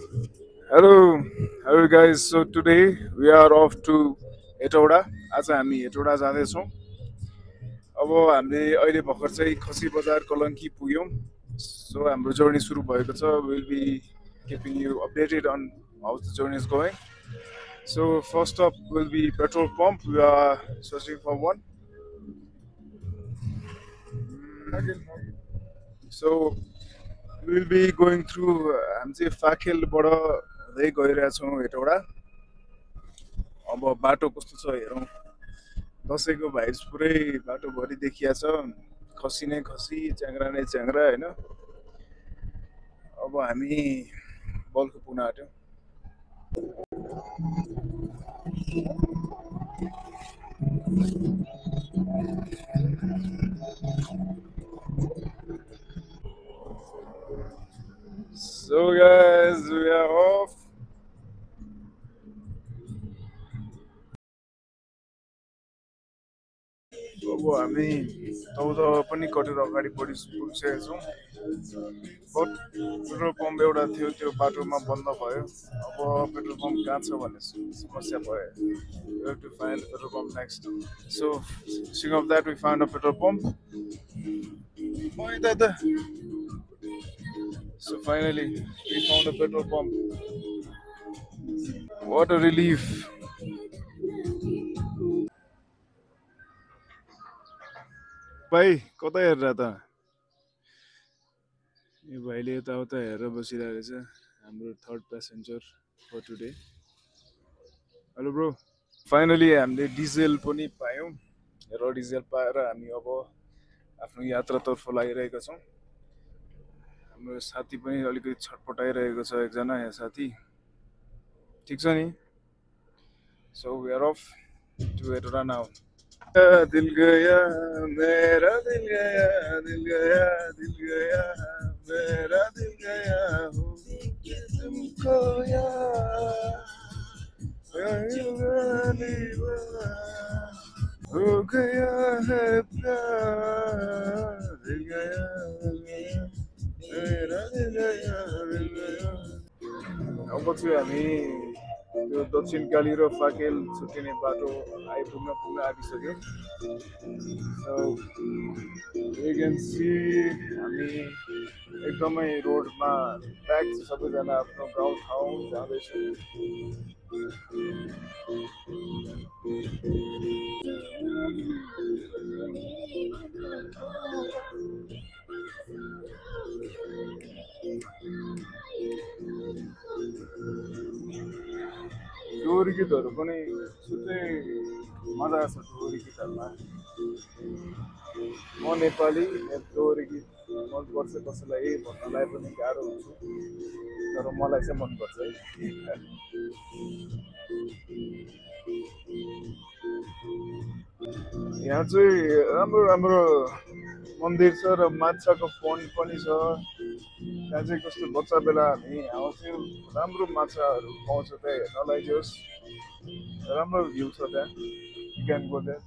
Hello, hello guys. So today we are off to Etoda. आज हामी एटोडा जाँदैछौँ। अब हामीले अहिले भर्खर चाहिँ खसी बजार कलङ्की पुग्यौँ। सो हाम्रो जर्नी सुरु भएको छ। We'll be keeping you updated on how the journey is going. So first up will be petrol pump. We are searching for one. So we'll be going through हामी चाहिँ फाखेलबाट हुँदै गइरहेछौँ एटोडा। अब बाटो कस्तो छ हेरौँ। दसैँको भाइब्स पुरै बाटोभरि देखिया छ। खसी नै खसी, च्याङ्रा नै च्याङ्रा होइन। अब हामी बल्खु पुग्न आँट्यौँ। So guys, we are off. अब हामी तौध पनि कटेर अगाडि पुगिसकेका छौँ। बट पेट्रोल पम्प एउटा थियो, त्यो बाटोमा बन्द भयो। अब पेट्रोल पम्प कहाँ छ भन्ने समस्या भयो। We have to find the petrol pump next. So, speaking of that, we found a petrol pump. So finally, we found a petrol pump. What a relief! भाइ कता हेरेर त यो भाइले यताउता हेरेर बसिरहेको रहेछ हाम्रो third passenger for today hello bro finally हामीले डिजेल पनि पायौँ र डिजेल पाएर हामी अब आफ्नो यात्रातर्फ लागिरहेका छौँ हाम्रो साथी पनि अलिकति छटपटाइरहेको छ एकजना यहाँ साथी ठिक छ नि so we are off to एटोडा नाउ दिल गया मेरा दिल गया दिल गया दिल गया मेरा दिल गया हो तुमको यार हो गया है प्यार दिल गया मेरा दिल गया दिल गया अब चाहिँ हामी त्यो दक्षिणकाली र फाकेल छुट्टिने बाटो पुग्न आँटिसक्यो सो यु क्यान सी हामी एकदमै रोडमा प्याक छ सबैजना आफ्नो गाउँठाउँ जाँदैछौँ डोरी गीतहरू पनि छुट्टै मजा छ डोरी गीतहरूमा म नेपाली डोरी गीत मनपर्छ कसैलाई भन्नलाई पनि गाह्रो हुन्छ तर मलाई चाहिँ मनपर्छ है यहाँ चाहिँ राम्रो राम्रो मन्दिर छ र माछाको पोन्ड पनि छ त्यहाँ चाहिँ कस्तो बच्चा बेला हामी आउँथ्यौँ राम्रो माछाहरू पाउँछ त्यहाँ हेर्नलाई जोस् राम्रो भ्यू छ त्यहाँ you can go there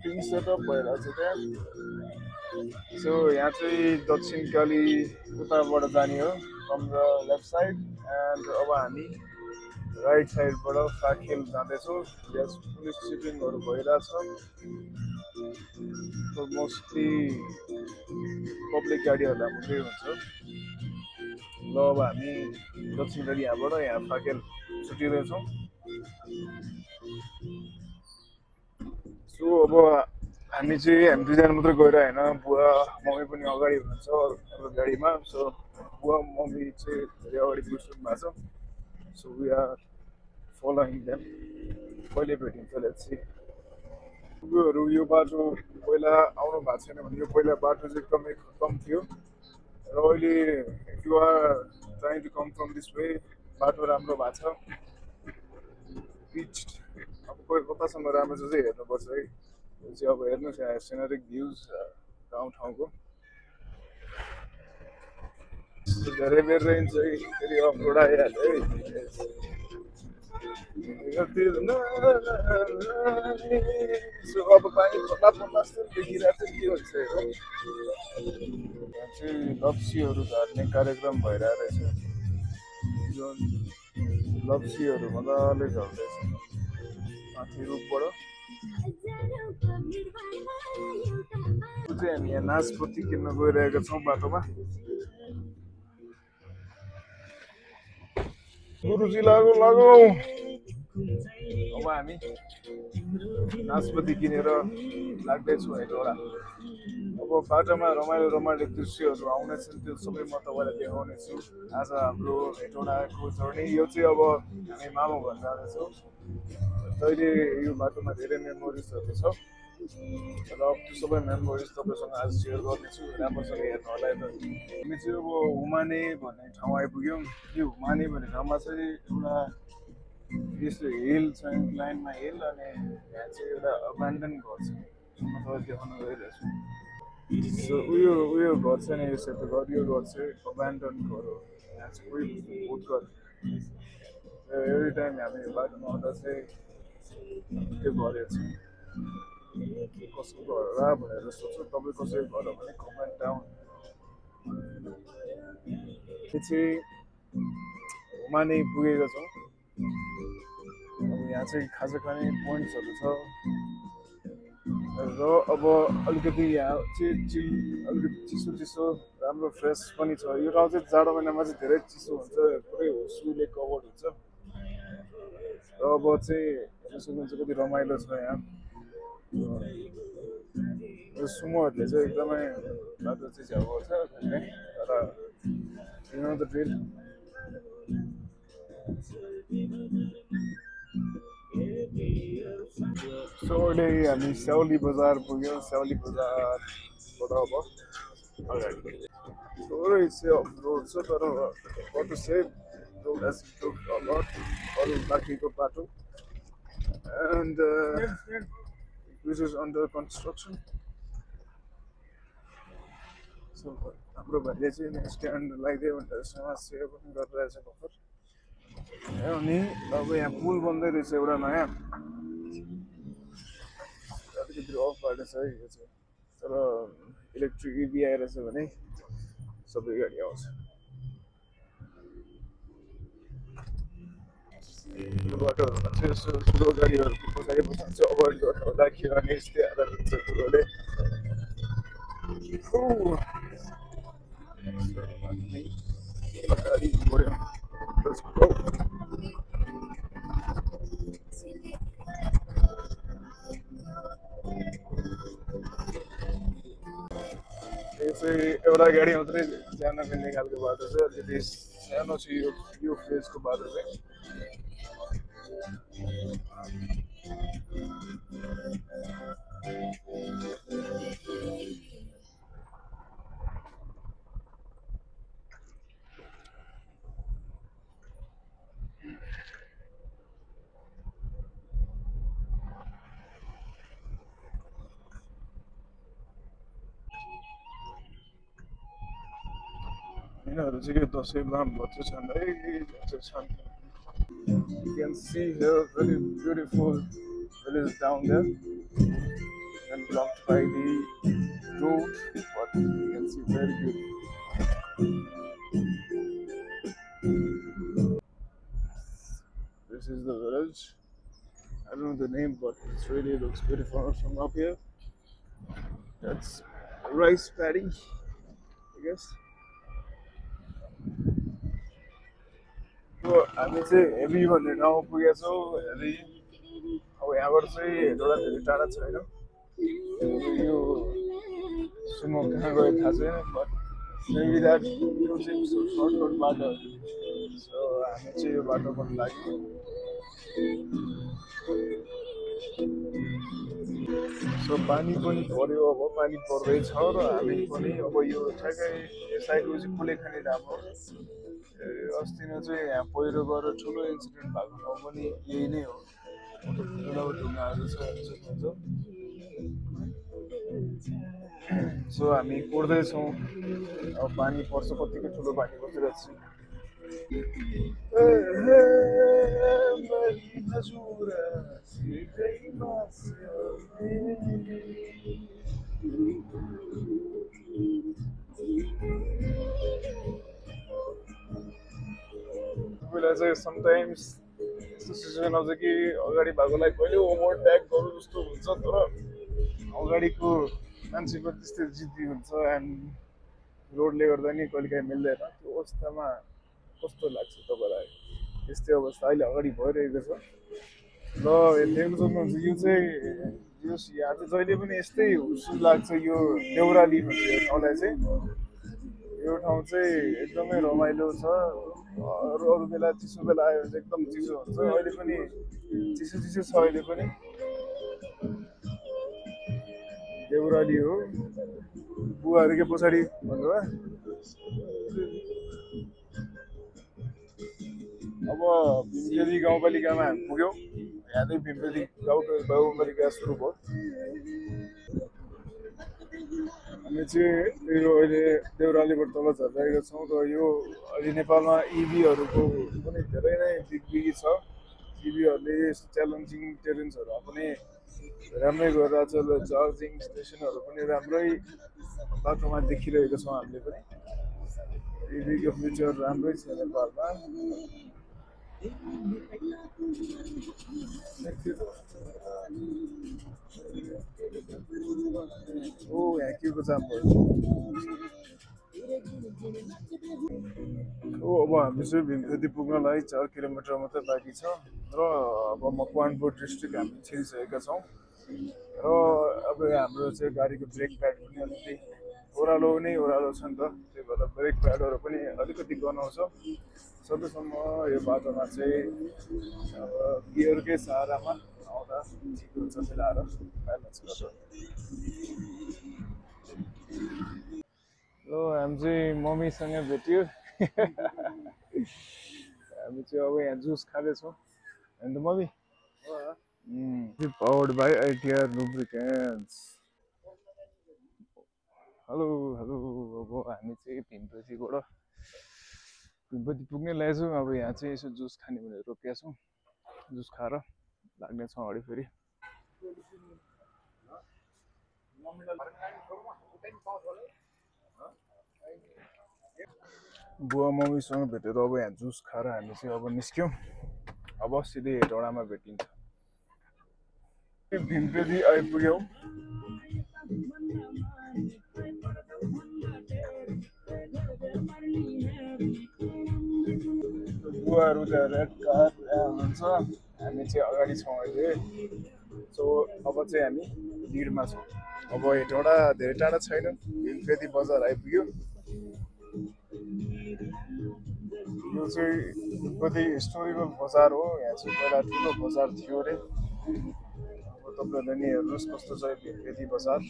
tea setup भइरहेको छ त्यहाँ सो यहाँ चाहिँ दक्षिणकाली उताबाट जाने हो from the left side and अब हामी राइट साइडबाट फाखेल जाँदैछौँ यस पुलिस चिपिङहरू भइरहेछ मोस्टली पब्लिक गाडीहरूलाई मात्रै हुन्छ ल अब हामी दक्षिणकाली यहाँबाट यहाँ फाखेल छुटिँदैछौँ सो अब हामी चाहिँ हामी दुईजना मात्रै गएर होइन बुवा मम्मी पनि अगाडि हुनुहुन्छ अरू गाडीमा सो बुवा मम्मी चाहिँ धेरै अगाडि पुगिसक्नु भएको छ so we are following them कहिले भेटिन्छ लेट्स सी उयोहरू यो बाटो पहिला आउनु भएको छैन भने यो पहिला बाटो चाहिँ एकदमै खत्तम थियो र अहिले if you are trying to come from this way बाटो राम्रो भएको छ पिच्ड अब कोही कतासम्म राम्रो छ चाहिँ हेर्नुपर्छ है यो चाहिँ अब हेर्नुहोस् यहाँ सिनेरिक भ्युज गाउँठाउँको धेरै बेर रेन्ज चाहिँ फेरि अफ रोड आइहाल्यो है सो अब पानी पर्ला जस्तो देखिरहेको छ के हुन्छ हेरौँ यहाँ चाहिँ लप्सीहरू झार्ने कार्यक्रम भइरहेको रहेछ जुन लप्सीहरू मजाले झर्दैछ माथि रुखबाट चाहिँ हामी यहाँ नासपत्ती किन्न गइरहेका छौँ बाटोमा गुरुजी लागौ लागौ अब हामी नासपत्ती किनेर लाग्दैछौँ एकवटा अब बाटोमा रमाइलो रमाइलो दृश्यहरू आउनेछन् त्यो सबै म तपाईँलाई देखाउनेछु आज हाम्रो हेटौँडाको जर्नी यो चाहिँ अब हामी मामा घर जाँदैछौँ जहिले यो बाटोमा धेरै मेमोरिजहरू छ र त्यो सबै मेमोरिज तपाईँसँग आज सेयर गर्नेछु राम्रोसँग हेर्नु होला त हामी चाहिँ अब हुमाने भन्ने ठाउँ आइपुग्यौँ यो हुमाने भन्ने ठाउँमा चाहिँ एउटा यस्तो हिल छ लाइनमा हिल अनि यहाँ चाहिँ एउटा अब्यान्डन घर छ म तपाईँलाई देखाउन गइरहेछु सो उयो घर चाहिँ यो सेतो घर यो घर चाहिँ अब्यान्डन घर हो यहाँ चाहिँ कोही भूत घर एभ्री टाइम हामी बाटोमा आउँदा चाहिँ त्यो घर हेर्छौँ कसको घर होला भनेर सोध्छु तपाईँ कसैको घर हो भने कमेन्ट डाउन चाहिँ हुमाने पुगेका छौँ अब यहाँ चाहिँ खाजा खाने पोइन्ट्सहरू छ र अब अलिकति यहाँ चाहिँ अलिकति चिसो चिसो राम्रो फ्रेस पनि छ यो ठाउँ चाहिँ जाडो महिनामा चाहिँ धेरै चिसो हुन्छ पुरै हुस्रुले कभर हुन्छ र अब चाहिँ हेर्न सक्नुहुन्छ कति रमाइलो छ यहाँ सुमोहरूले चाहिँ एकदमै बाटो चाहिँ झ्याउको छ तर you know the drill so अहिले हामी स्याउली बजार पुग्यौँ स्याउली बजारबाट अब अगाडि थोरै चाहिँ अफ रोड छ तर बाटो चाहिँ road has improved a lot अरू बाँकीको बाटो and which is under construction. So हाम्रो भाइले चाहिँ स्ट्यान्ड लगाइदियो भनेर समस्या पनि गरिरहेछ भर्खर अनि अब यहाँ पुल बन्दै रहेछ एउटा नयाँ अलिकति अफ भएको छ है यो चाहिँ तर इलेक्ट्रिक इभी आइरहेछ भने सबै गाडी आउँछ यो बाटोहरूमा चाहिँ यसो ठुलो गाडीहरूको पछाडि पछाडि चाहिँ अभोइड गर्नु होला किनभने यस्तै हालत हुन्छ ठुलोले अगाडि बढ्यौँ यो चाहिँ एउटा गाडी मात्रै जान मिल्ने खालको बाटो छ अलिकति सानो छ यो फेजको बाटो चाहिँ यिनीहरू चाहिँ के दसैँमा भन्छ छन् है छन् You can see here very beautiful village down there and blocked by the road, but you can see very beautiful. This is the village. I don't know the name, but it really looks beautiful from up here. That's rice paddy, I guess. हामी चाहिँ heavy भन्ने ठाउँ पुगेका छौँ heavy अब यहाँबाट चाहिँ हेटौँडा धेरै टाढा छैन यो सुमो कहाँ गयो थाहा छैन बट मेबी द्याट यो चाहिँ सर्टकट बाटो सो हामी चाहिँ यो बाटोबाट लाग्यौँ सो पानी पनि पर्यो अब पानी पर्दैछ र हामी पनि अब यो ठ्याक्कै यो साइडको चाहिँ कुलेखानी डाम हो अस्ति नै चाहिँ यहाँ पहिरो गएर ठुलो इन्सिडेन्ट भएको ठाउँ पनि यही नै हो ठुलो ढुङ्गाहरू छ सो हामी कुर्दैछौँ अब पानी पर्छ कतिको ठुलो पानी परिरहेको छ राम्ररी हजुर सिटैमा तपाईँलाई चाहिँ समटाइम्स यस्तो सिचुएसन आउँछ कि अगाडि भएकोलाई कहिले ओभरटेक गरौँ जस्तो हुन्छ तर अगाडिको मान्छेको त्यस्तै जिद्दी हुन्छ एन्ड रोडले गर्दा नि कहिलेकाहीँ मिल्दैन त्यो अवस्थामा कस्तो लाग्छ तपाईँलाई यस्तै अवस्था अहिले अगाडि भइरहेको छ ल देख्न सक्नुहुन्छ यो चाहिँ यहाँ चाहिँ जहिले पनि यस्तै जस्तो लाग्छ यो देउराली भन्छ यो ठाउँलाई चाहिँ यो ठाउँ चाहिँ एकदमै रमाइलो छ अरू बेला चिसो बेला आयो भने चाहिँ एकदम चिसो हुन्छ अहिले पनि चिसो चिसो छ अहिले पनि देउराली हो बुवाहरूकै पछाडि भन्नुभयो अब भीमखेदी गाउँपालिकामा हामी पुग्यौँ यहाँदै भीमखेदी गाउँपालिका सुरु भयो हामी चाहिँ यो अहिले देउरालीबाट तल झरिरहेका छौँ र यो अहिले नेपालमा इभीहरूको पनि धेरै नै बिगी छ इभीहरूले यस्तो च्यालेन्जिङ टेरेन्सहरू पनि राम्रै गरिरहेको छ र चार्जिङ स्टेसनहरू पनि राम्रै बाटोमा देखिरहेको छौँ हामीले पनि इभीको फ्युचर राम्रै छ नेपालमा ओ यहाँ के को जाम भयो अब हामी चाहिँ भीमखेदी पुग्नलाई 4 किलोमिटर मात्रै बाँकी छ र अब मकवानपुर डिस्ट्रिक्ट हामी छिरिसकेका छौँ र अब हाम्रो चाहिँ गाडीको ब्रेक प्याड पनि अलिकति ओह्रालो नै ओह्रालो छ नि त त्यही भएर ब्रेक प्याडहरू पनि अलिकति गनाउँछ सकेसम्म यो बाटोमा चाहिँ अब गियरकै सहारामा आउँदा ठिक हुन्छ मिलाएर ब्यालेन्स गरेर ल हामी चाहिँ मम्मीसँग भेट्यो हामी चाहिँ अब यहाँ जुस खाँदैछौँ होइन त mummy powered by ITR lubricants hello hello अब हामी चाहिँ भीमखेदी पुग्ने लागेछौँ अब यहाँ चाहिँ यसो जुस खाने भनेर रोकेका छौँ जुस खाएर लाग्नेछौँ अगाडि फेरि बुवा मम्मीसँग भेटेर अब यहाँ जुस खाएर हामी चाहिँ अब निस्क्यौँ अब सिधै हेटौँडामा भेटिन्छ भीमखेदी आइपुग्यौँ बुवाहरू त रेड कार हुनुहुन्छ हामी चाहिँ अगाडि छौँ अहिले सो अब चाहिँ हामी भिडमा छौँ अब हेटौँडा धेरै टाढा छैन भीमखेदी बजार आइपुग्यो यो चाहिँ भीमखेदी हिस्टोरिकल बजार हो यहाँ चाहिँ पहिला ठुलो बजार थियो अरे अब तपाईँहरूले नि हेर्नुहोस् कस्तो छ भीमखेदी बजार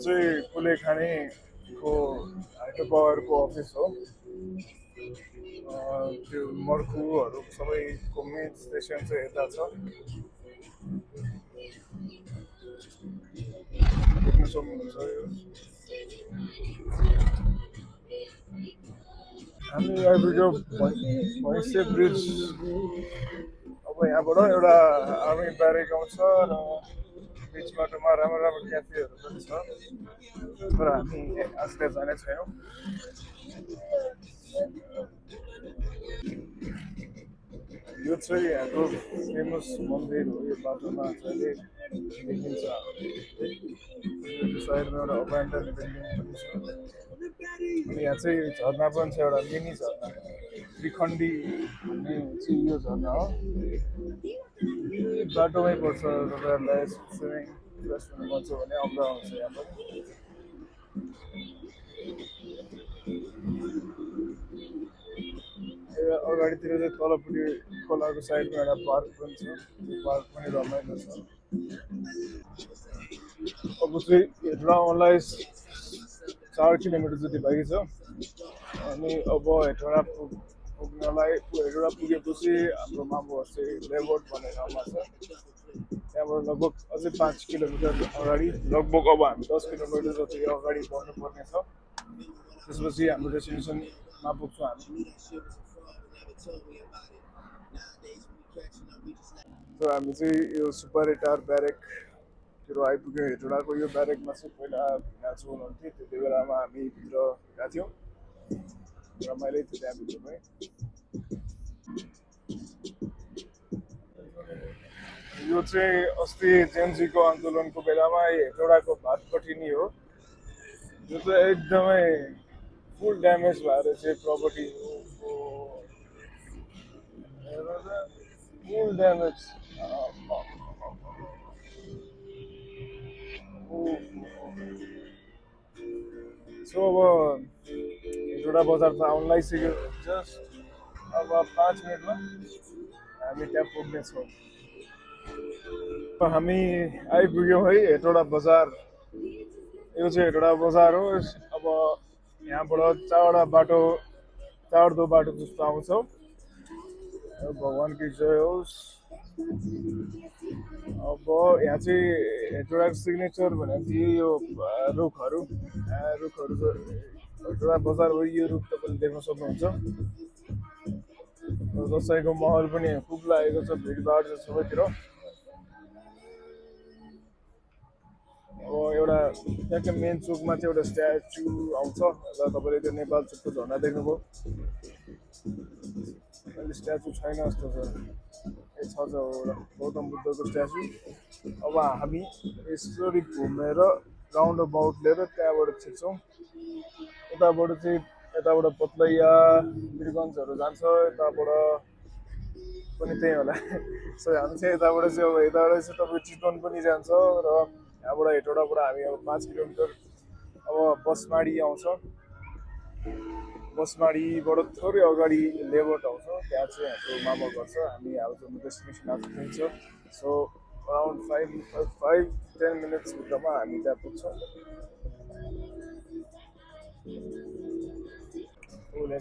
चाहिँ कुले खानेको हाइड्रो अफिस हो त्यो मर्कुहरू सबैको मेन स्टेसन चाहिँ यता छ देख्न सक्नुहुन्छ यो हामी आइपुग्यो भैँसे ब्रिज अब यहाँबाट एउटा आर्मी ब्यारेक आउँछ र बिच बाटोमा राम्रो राम्रो क्याफेहरू पनि छ तर हामी आजकल जाने छैनौँ यो चाहिँ हाम्रो फेमस मन्दिर हो यो बाटोमा जहिले देखिन्छ साइडमा एउटा अब्यान्डन बिल्डिङ पनि छ अनि यहाँ चाहिँ झरना पनि छ एउटा मिनी झरना त्रिखण्डी भन्ने चाहिँ यो झरना हो यी बाटोमै पर्छ तपाईँहरूलाई स्विमिङ इन्ट्रेस्ट हुनु मन छ भने आउँदा आउँछ यहाँ पनि अगाडितिर चाहिँ तलपट्टि खोलाको साइडमा एउटा पार्क पनि छ त्यो पार्क पनि रमाइलो छ अब चाहिँ हेटौँडालाई 4 किलोमिटर जति बाँकी छ अनि अब हेटौँडा पुग्नलाई हेटौँडा पुगेपछि हाम्रो मामु चाहिँ लेबोट भन्ने ठाउँमा छ त्यहाँबाट लगभग अझै 5 किलोमिटर अगाडि लगभग अब हामी 10 किलोमिटर जति अगाडि बढ्नुपर्ने छ त्यसपछि हाम्रो डेस्टिनेसनमा पुग्छौँ हामी हामी चाहिँ यो सुपर टार ब्यारेकतिर आइपुग्यौँ हेटौँडाको यो ब्यारेकमा चाहिँ पहिला नाच्नु हुनुहुन्थ्यो त्यति बेलामा हामी भित्र गएको थियौँ रमाइलो थियो त्यहाँभित्र पनि यो चाहिँ अस्ति जेएनजीको आन्दोलनको बेलामा हेटौँडाको भातपट्टि नै हो यो चाहिँ एकदमै फुल ड्यामेज भएर चाहिँ प्रपर्टी फुल ड्यामेज सो अब हेटौँडा बजार त आउनु लागिसक्यो जस्ट अब 5 मिनटमा हामी त्यहाँ पुग्नेछौँ हामी आइपुग्यौँ है हेटौँडा बजार यो चाहिँ हेटौँडा बजार हो अब यहाँबाट चाडदो बाटो जस्तो आउँछ भगवान् की जय होस् अब यहाँ चाहिँ हेटौँडाको सिग्नेचर भनेको चाहिँ यो रुखहरू हेटौँडा बजार हो यो रुख तपाईँले देख्न सक्नुहुन्छ दसैँको माहौल पनि खुब लागेको छ भिडभाड छ सबैतिर अब एउटा त्यहाँको मेन चोकमा चाहिँ एउटा स्ट्याचु आउँछ र तपाईँले त्यो नेपाल चोकको झन्डा देख्नुभयो अहिले स्ट्याचु छैन जस्तो छ ए छ एउटा गौतम बुद्धको स्ट्याचु अब हामी यसरी घुमेर राउन्ड अबाउट लिएर त्यहाँबाट छिर्छौँ यताबाट पत्लैया वीरगन्जहरू जान्छ यताबाट पनि त्यही होला सो हामी चाहिँ यताबाट चाहिँ तपाईँको चितवन पनि जान्छ र यहाँबाट हेटौँडाबाट हामी अब 5 किलोमिटर अब बसमाडी आउँछ बसमाडीबाट थोरै अगाडि लेबोट आउँछ त्यहाँ चाहिँ हाम्रो मामा घर छ हामी हाम्रो डेस्टिनेसन आइपुग्छ सो अराउन्ड 5-10 मिनट्सभित्रमा हामी त्यहाँ पुग्छौँ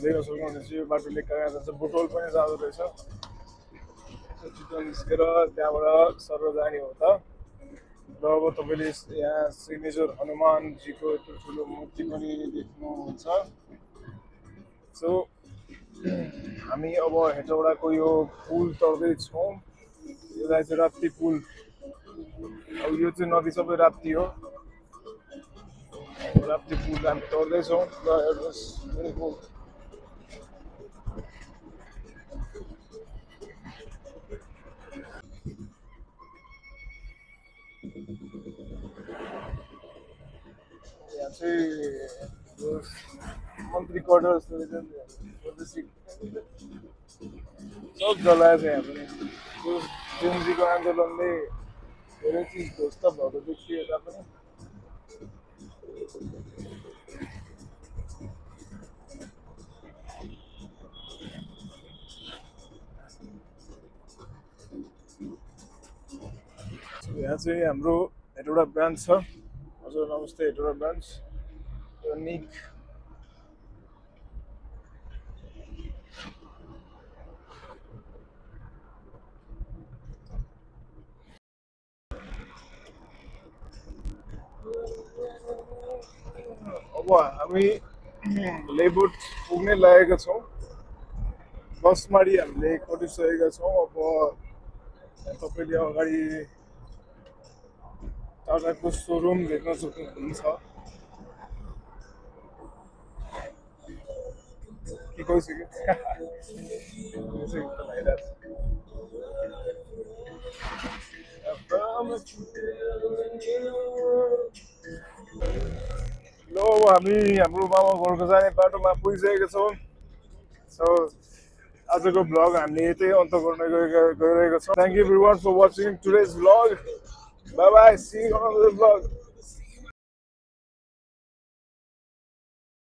देख्न सक्नुहुन्छ यो बाटोले कहाँ जान्छ बुटोल पनि जाँदो रहेछ चितवन निस्केर त्यहाँबाट सर जाने हो त र अब तपाईँले यहाँ सिग्नेचर हनुमानजीको यत्रो ठुलो मूर्ति पनि देख्नुहुन्छ सो हामी अब हेटौँडाको यो पुल तर्दैछौँ यसलाई चाहिँ राप्ती पुल अब यो चाहिँ नदी सबै राप्ती हो राप्ती पुल हामी तर्दैछौँ र यहाँ चाहिँ मन्त्री क्वार्टर सब जलाएको छ यहाँ पनि जेएनजीको आन्दोलनले धेरै चिज ध्वस्त भएको देखियो यता पनि यहाँ चाहिँ हाम्रो हेटौँडा ब्रान्च छ हजुर नमस्ते हेटौँडा ब्रान्च निक अब हामी लेबोट पुग्नै लागेका छौँ बसमाडी हामीले कटिसकेका छौँ अब तपाईँले अगाडि टाटाको सोरुम देख्न सक्नुहुन्छ कि गइसक्यो ल अब हामी हाम्रो मामा घरको जाने बाटोमा पुगिसकेका छौँ सो आजको भ्लग हामीले यतै अन्त गर्न गइरहेको छौँ thank you everyone for watching today's vlog bye bye see you on another vlog